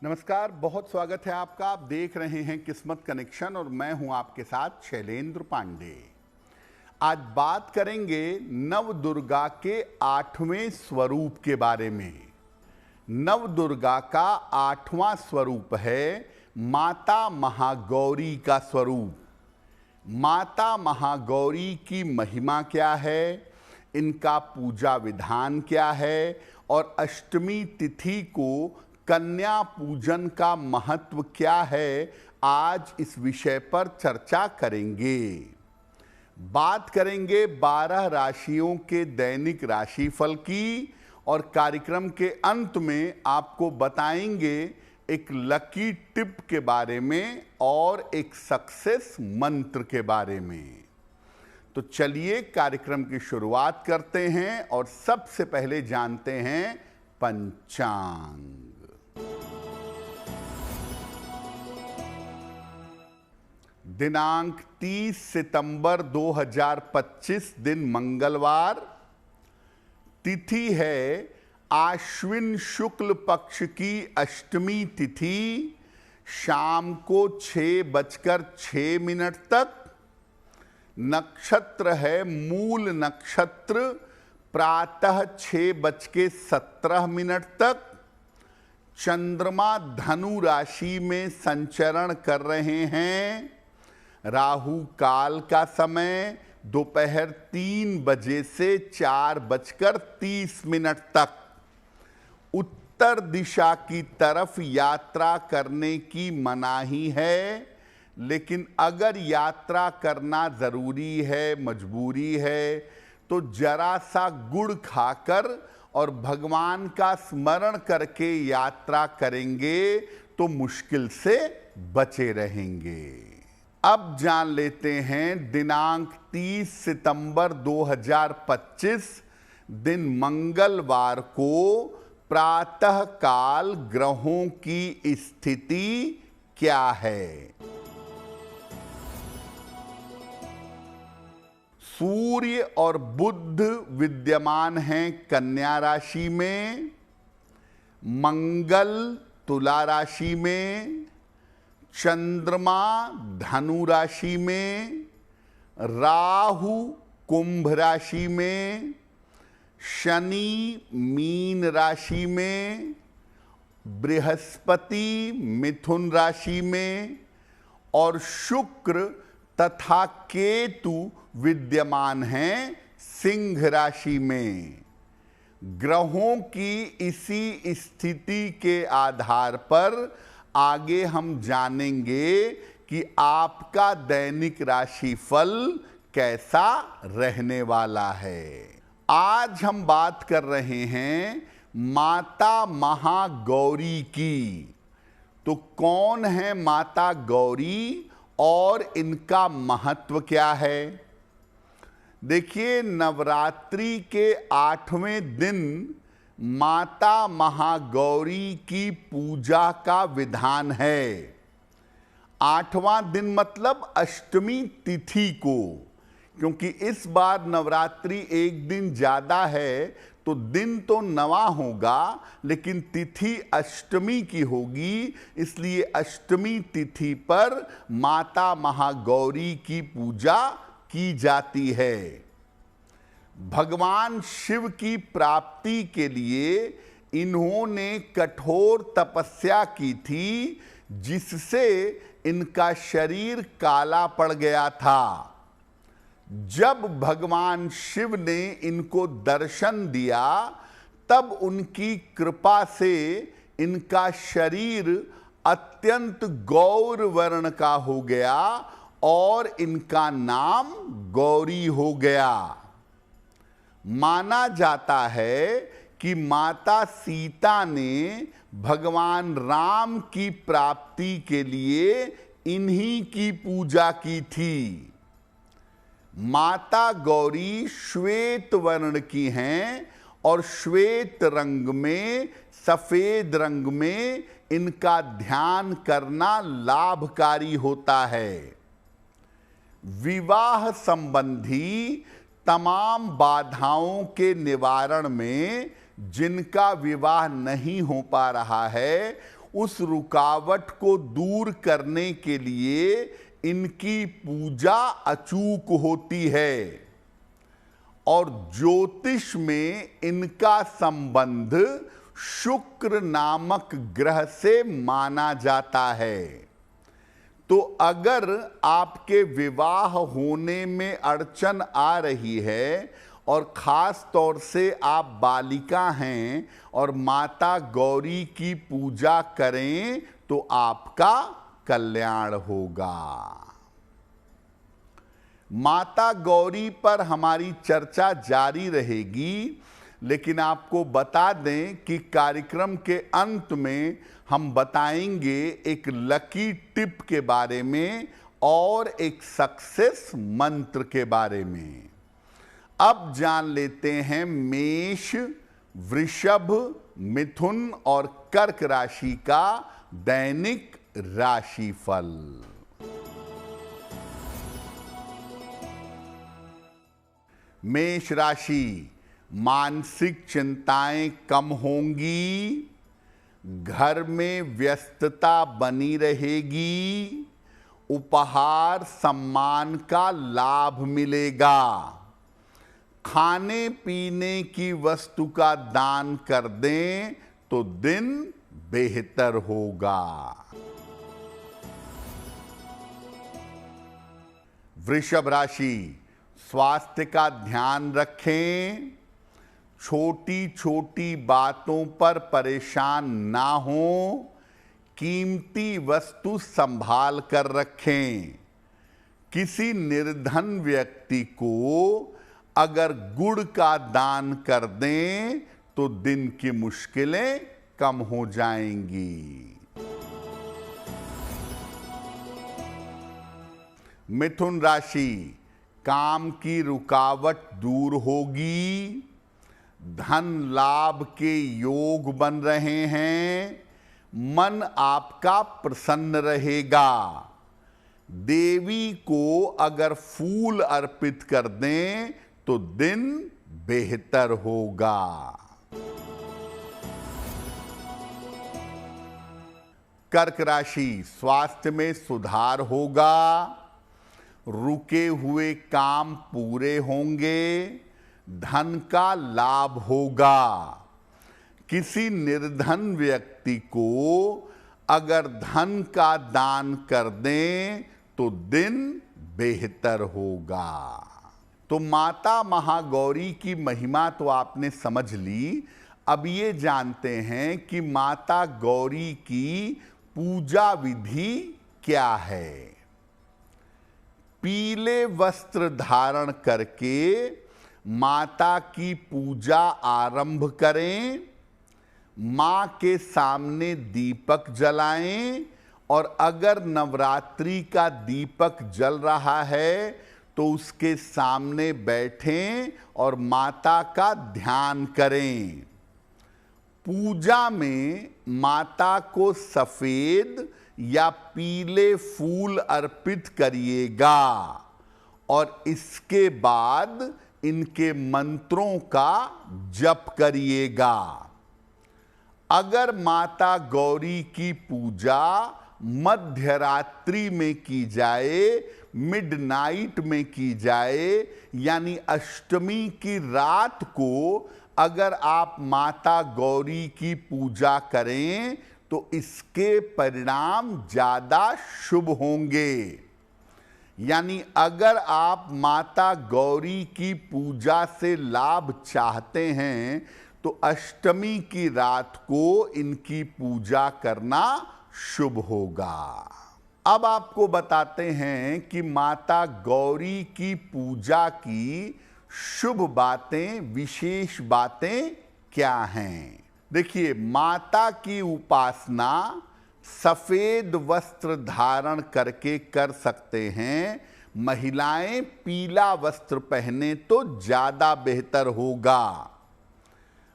नमस्कार, बहुत स्वागत है आपका। आप देख रहे हैं किस्मत कनेक्शन और मैं हूं आपके साथ शैलेंद्र पांडे। आज बात करेंगे नव दुर्गा के 8वें स्वरूप के बारे में। नव दुर्गा का 8वां स्वरूप है माता महागौरी का स्वरूप। माता महागौरी की महिमा क्या है, इनका पूजा विधान क्या है और अष्टमी तिथि को कन्या पूजन का महत्व क्या है, आज इस विषय पर चर्चा करेंगे। बात करेंगे 12 राशियों के दैनिक राशिफल की और कार्यक्रम के अंत में आपको बताएंगे एक लकी टिप के बारे में और एक सक्सेस मंत्र के बारे में। तो चलिए कार्यक्रम की शुरुआत करते हैं और सबसे पहले जानते हैं पंचांग। दिनांक 30 सितंबर 2025 दिन मंगलवार। तिथि है आश्विन शुक्ल पक्ष की अष्टमी तिथि, शाम को 6:06 तक। नक्षत्र है मूल नक्षत्र, प्रातः 6:17 तक। चंद्रमा धनु राशि में संचरण कर रहे हैं। राहु काल का समय दोपहर 3 बजे से 4:30 तक। उत्तर दिशा की तरफ यात्रा करने की मनाही है, लेकिन अगर यात्रा करना जरूरी है, मजबूरी है, तो जरा सा गुड़ खाकर और भगवान का स्मरण करके यात्रा करेंगे तो मुश्किल से बचे रहेंगे। अब जान लेते हैं दिनांक 30 सितंबर 2025 दिन मंगलवार को प्रातः काल ग्रहों की स्थिति क्या है। सूर्य और बुध विद्यमान हैं कन्या राशि में, मंगल तुला राशि में, चंद्रमा धनु राशि में, राहु कुंभ राशि में, शनि मीन राशि में, बृहस्पति मिथुन राशि में और शुक्र तथा केतु विद्यमान हैं सिंह राशि में। ग्रहों की इसी स्थिति के आधार पर आगे हम जानेंगे कि आपका दैनिक राशिफल कैसा रहने वाला है। आज हम बात कर रहे हैं माता महागौरी की। तो कौन है माता गौरी और इनका महत्व क्या है। देखिए, नवरात्रि के 8वें दिन माता महागौरी की पूजा का विधान है। 8वां दिन मतलब अष्टमी तिथि को, क्योंकि इस बार नवरात्रि एक दिन ज्यादा है तो दिन तो नवा होगा लेकिन तिथि अष्टमी की होगी, इसलिए अष्टमी तिथि पर माता महागौरी की पूजा की जाती है। भगवान शिव की प्राप्ति के लिए इन्होंने कठोर तपस्या की थी, जिससे इनका शरीर काला पड़ गया था। जब भगवान शिव ने इनको दर्शन दिया, तब उनकी कृपा से इनका शरीर अत्यंत गौर वर्ण का हो गया और इनका नाम गौरी हो गया। माना जाता है कि माता सीता ने भगवान राम की प्राप्ति के लिए इन्हीं की पूजा की थी। माता गौरी श्वेत वर्ण की हैं और श्वेत रंग में, सफेद रंग में इनका ध्यान करना लाभकारी होता है। विवाह संबंधी तमाम बाधाओं के निवारण में जिनका विवाह नहीं हो पा रहा है, उस रुकावट को दूर करने के लिए इनकी पूजा अचूक होती है और ज्योतिष में इनका संबंध शुक्र नामक ग्रह से माना जाता है। तो अगर आपके विवाह होने में अड़चन आ रही है और खास तौर से आप बालिका हैं और माता गौरी की पूजा करें तो आपका कल्याण होगा। माता गौरी पर हमारी चर्चा जारी रहेगी, लेकिन आपको बता दें कि कार्यक्रम के अंत में हम बताएंगे एक लकी टिप के बारे में और एक सक्सेस मंत्र के बारे में। अब जान लेते हैं मेष, वृषभ, मिथुन और कर्क राशि का दैनिक राशिफल। मेष राशि, मानसिक चिंताएं कम होंगी, घर में व्यस्तता बनी रहेगी, उपहार सम्मान का लाभ मिलेगा, खाने पीने की वस्तु का दान कर दें तो दिन बेहतर होगा। वृषभ राशि, स्वास्थ्य का ध्यान रखें, छोटी छोटी बातों पर परेशान ना हो, कीमती वस्तु संभाल कर रखें। किसी निर्धन व्यक्ति को अगर गुड़ का दान कर दें तो दिन की मुश्किलें कम हो जाएंगी। मिथुन राशि, काम की रुकावट दूर होगी, धन लाभ के योग बन रहे हैं, मन आपका प्रसन्न रहेगा। देवी को अगर फूल अर्पित कर दें तो दिन बेहतर होगा। कर्क राशि, स्वास्थ्य में सुधार होगा, रुके हुए काम पूरे होंगे, धन का लाभ होगा। किसी निर्धन व्यक्ति को अगर धन का दान कर दें तो दिन बेहतर होगा। तो माता महागौरी की महिमा तो आपने समझ ली। अब ये जानते हैं कि माता गौरी की पूजा विधि क्या है। पीले वस्त्र धारण करके माता की पूजा आरंभ करें, मां के सामने दीपक जलाएं और अगर नवरात्रि का दीपक जल रहा है तो उसके सामने बैठें और माता का ध्यान करें। पूजा में माता को सफेद या पीले फूल अर्पित करिएगा और इसके बाद इनके मंत्रों का जप करिएगा। अगर माता गौरी की पूजा मध्य रात्रि में की जाए, मिडनाइट में की जाए, यानी अष्टमी की रात को अगर आप माता गौरी की पूजा करें तो इसके परिणाम ज्यादा शुभ होंगे। यानी अगर आप माता गौरी की पूजा से लाभ चाहते हैं तो अष्टमी की रात को इनकी पूजा करना शुभ होगा। अब आपको बताते हैं कि माता गौरी की पूजा की शुभ बातें, विशेष बातें क्या हैं। देखिए, माता की उपासना सफेद वस्त्र धारण करके कर सकते हैं। महिलाएं पीला वस्त्र पहने तो ज्यादा बेहतर होगा।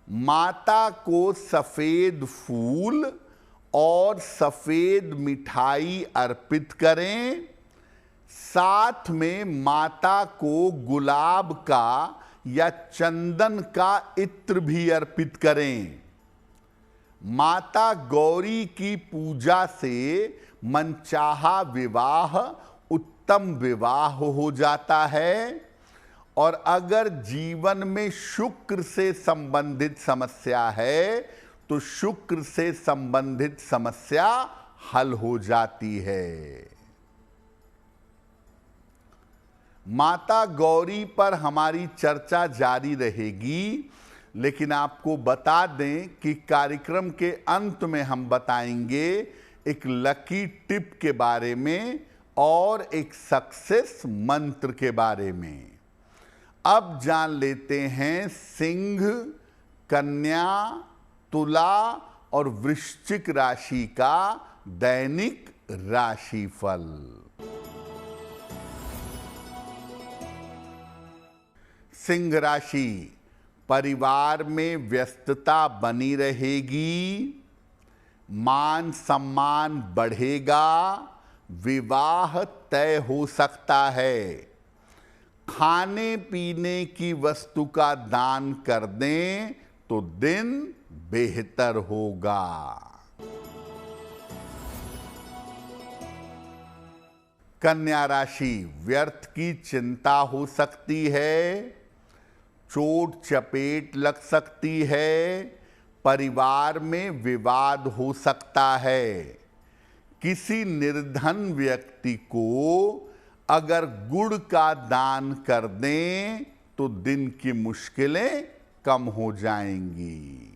माता को सफेद फूल और सफेद मिठाई अर्पित करें। साथ में माता को गुलाब का या चंदन का इत्र भी अर्पित करें। माता गौरी की पूजा से मनचाहा विवाह उत्तम विवाह हो जाता है, और अगर जीवन में शुक्र से संबंधित समस्या है तो शुक्र से संबंधित समस्या हल हो जाती है। माता गौरी पर हमारी चर्चा जारी रहेगी, लेकिन आपको बता दें कि कार्यक्रम के अंत में हम बताएंगे एक लकी टिप के बारे में और एक सक्सेस मंत्र के बारे में। अब जान लेते हैं सिंह, कन्या, तुला और वृश्चिक राशि का दैनिक राशिफल। सिंह राशि, परिवार में व्यस्तता बनी रहेगी, मान सम्मान बढ़ेगा, विवाह तय हो सकता है। खाने पीने की वस्तु का दान कर दें तो दिन बेहतर होगा। कन्या राशि, व्यर्थ की चिंता हो सकती है, चोट चपेट लग सकती है, परिवार में विवाद हो सकता है। किसी निर्धन व्यक्ति को अगर गुड़ का दान कर दें तो दिन की मुश्किलें कम हो जाएंगी।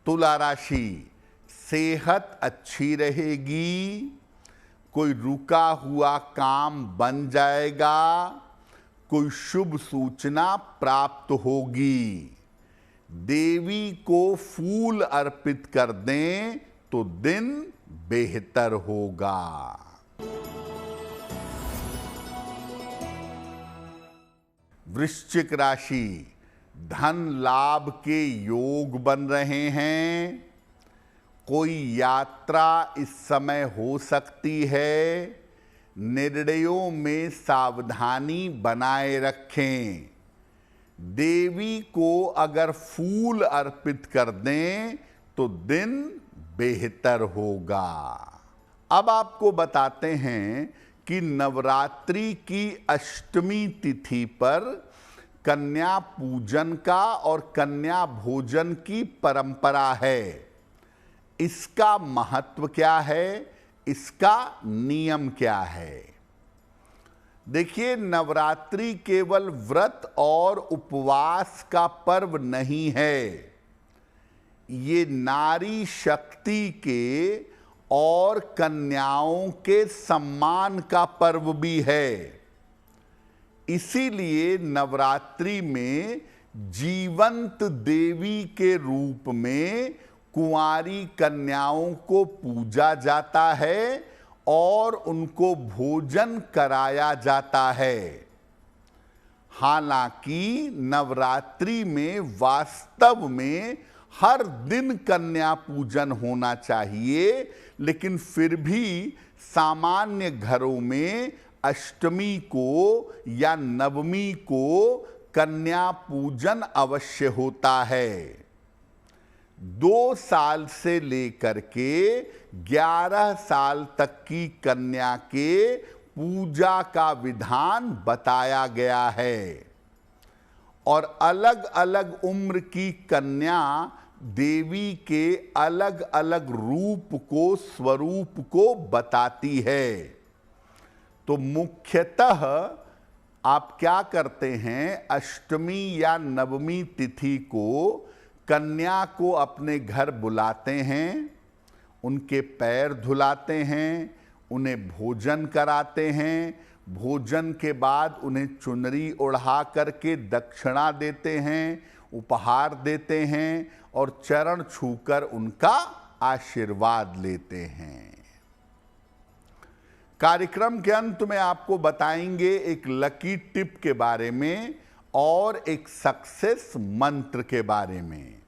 तुला राशि, सेहत अच्छी रहेगी, कोई रुका हुआ काम बन जाएगा, कोई शुभ सूचना प्राप्त होगी। देवी को फूल अर्पित कर दें तो दिन बेहतर होगा। वृश्चिक राशि, धन लाभ के योग बन रहे हैं, कोई यात्रा इस समय हो सकती है, निर्णयों में सावधानी बनाए रखें। देवी को अगर फूल अर्पित कर दें तो दिन बेहतर होगा। अब आपको बताते हैं कि नवरात्रि की अष्टमी तिथि पर कन्या पूजन का और कन्या भोजन की परंपरा है। इसका महत्व क्या है, इसका नियम क्या है? देखिए, नवरात्रि केवल व्रत और उपवास का पर्व नहीं है, ये नारी शक्ति के और कन्याओं के सम्मान का पर्व भी है। इसीलिए नवरात्रि में जीवंत देवी के रूप में कुंवारी कन्याओं को पूजा जाता है और उनको भोजन कराया जाता है। हालांकि नवरात्रि में वास्तव में हर दिन कन्या पूजन होना चाहिए, लेकिन फिर भी सामान्य घरों में अष्टमी को या नवमी को कन्या पूजन अवश्य होता है। 2 साल से लेकर के 11 साल तक की कन्या के पूजा का विधान बताया गया है, और अलग अलग उम्र की कन्या देवी के अलग अलग रूप को, स्वरूप को बताती है। तो मुख्यतः आप क्या करते हैं, अष्टमी या नवमी तिथि को कन्या को अपने घर बुलाते हैं, उनके पैर धुलाते हैं, उन्हें भोजन कराते हैं, भोजन के बाद उन्हें चुनरी ओढ़ा करके दक्षिणा देते हैं, उपहार देते हैं और चरण छूकर उनका आशीर्वाद लेते हैं। कार्यक्रम के अंत में आपको बताएंगे एक लकी टिप के बारे में और एक सक्सेस मंत्र के बारे में।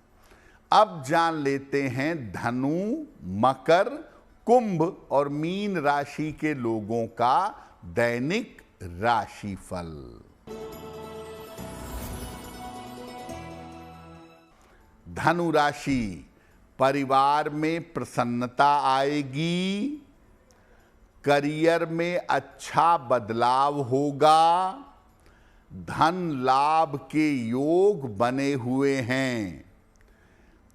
अब जान लेते हैं धनु, मकर, कुंभ और मीन राशि के लोगों का दैनिक राशिफल। धनु राशि, परिवार में प्रसन्नता आएगी, करियर में अच्छा बदलाव होगा, धन लाभ के योग बने हुए हैं।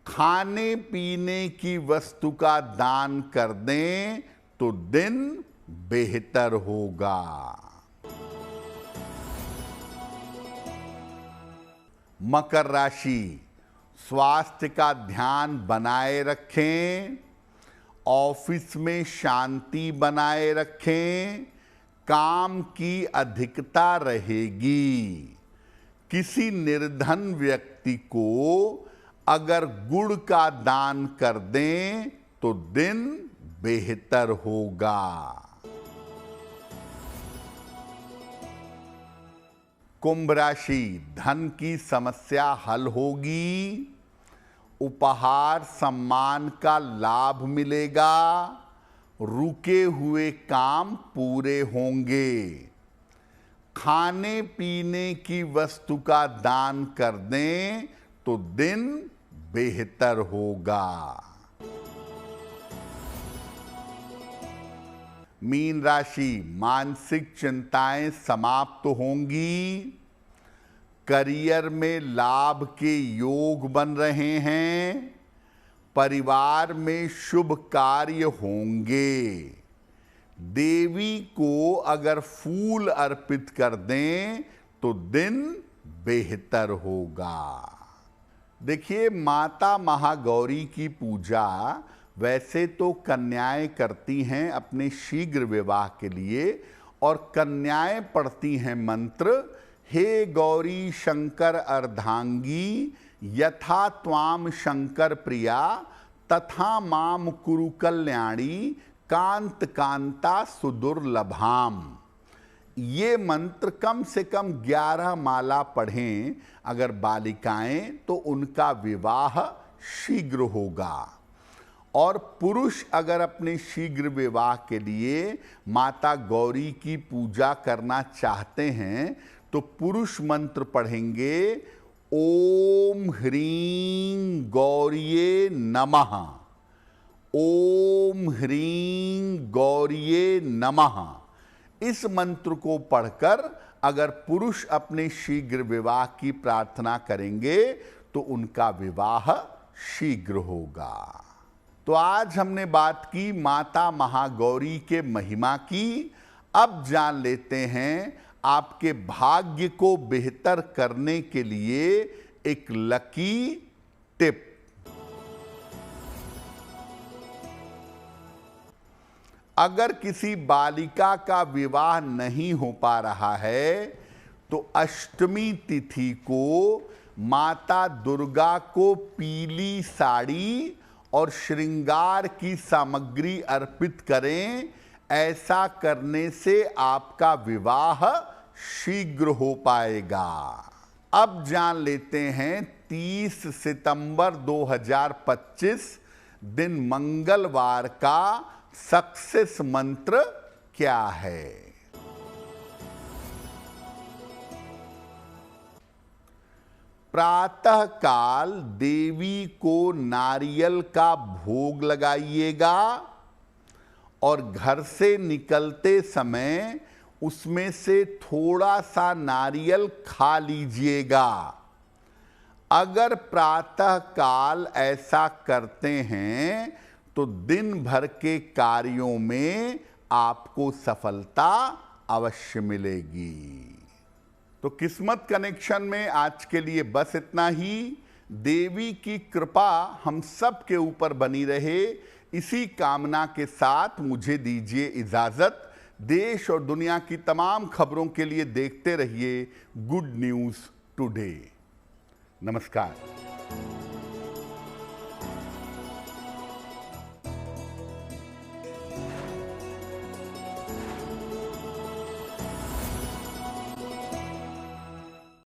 खाने पीने की वस्तु का दान कर दें तो दिन बेहतर होगा। मकर राशि, स्वास्थ्य का ध्यान बनाए रखें, ऑफिस में शांति बनाए रखें, काम की अधिकता रहेगी। किसी निर्धन व्यक्ति को अगर गुड़ का दान कर दें तो दिन बेहतर होगा। कुंभ राशि, धन की समस्या हल होगी, उपहार सम्मान का लाभ मिलेगा, रुके हुए काम पूरे होंगे। खाने पीने की वस्तु का दान कर दें तो दिन बेहतर होगा। मीन राशि, मानसिक चिंताएं समाप्त होंगी, करियर में लाभ के योग बन रहे हैं, परिवार में शुभ कार्य होंगे। देवी को अगर फूल अर्पित कर दें तो दिन बेहतर होगा। देखिए, माता महागौरी की पूजा वैसे तो कन्याएं करती हैं अपने शीघ्र विवाह के लिए, और कन्याएं पढ़ती हैं मंत्र, हे गौरी शंकर अर्धांगी, यथा त्वाम शंकर प्रिया, तथा माम कुरु कल्याणी, कांत कांता सुदुर्लभाम। ये मंत्र कम से कम 11 माला पढ़ें अगर बालिकाएं, तो उनका विवाह शीघ्र होगा। और पुरुष अगर अपने शीघ्र विवाह के लिए माता गौरी की पूजा करना चाहते हैं तो पुरुष मंत्र पढ़ेंगे, ओम ह्रीं गौरिये नमः, ओम ह्रीं गौरिये नमः। इस मंत्र को पढ़कर अगर पुरुष अपने शीघ्र विवाह की प्रार्थना करेंगे तो उनका विवाह शीघ्र होगा। तो आज हमने बात की माता महागौरी के महिमा की। अब जान लेते हैं आपके भाग्य को बेहतर करने के लिए एक लकी टिप। अगर किसी बालिका का विवाह नहीं हो पा रहा है तो अष्टमी तिथि को माता दुर्गा को पीली साड़ी और श्रृंगार की सामग्री अर्पित करें। ऐसा करने से आपका विवाह शीघ्र हो पाएगा। अब जान लेते हैं 30 सितंबर 2025 दिन मंगलवार का सक्सेस मंत्र क्या है। प्रातः काल देवी को नारियल का भोग लगाइएगा और घर से निकलते समय उसमें से थोड़ा सा नारियल खा लीजिएगा। अगर प्रातः काल ऐसा करते हैं तो दिन भर के कार्यों में आपको सफलता अवश्य मिलेगी। तो किस्मत कनेक्शन में आज के लिए बस इतना ही। देवी की कृपा हम सब के ऊपर बनी रहे, इसी कामना के साथ मुझे दीजिए इजाजत। देश और दुनिया की तमाम खबरों के लिए देखते रहिए गुड न्यूज़ टुडे। नमस्कार।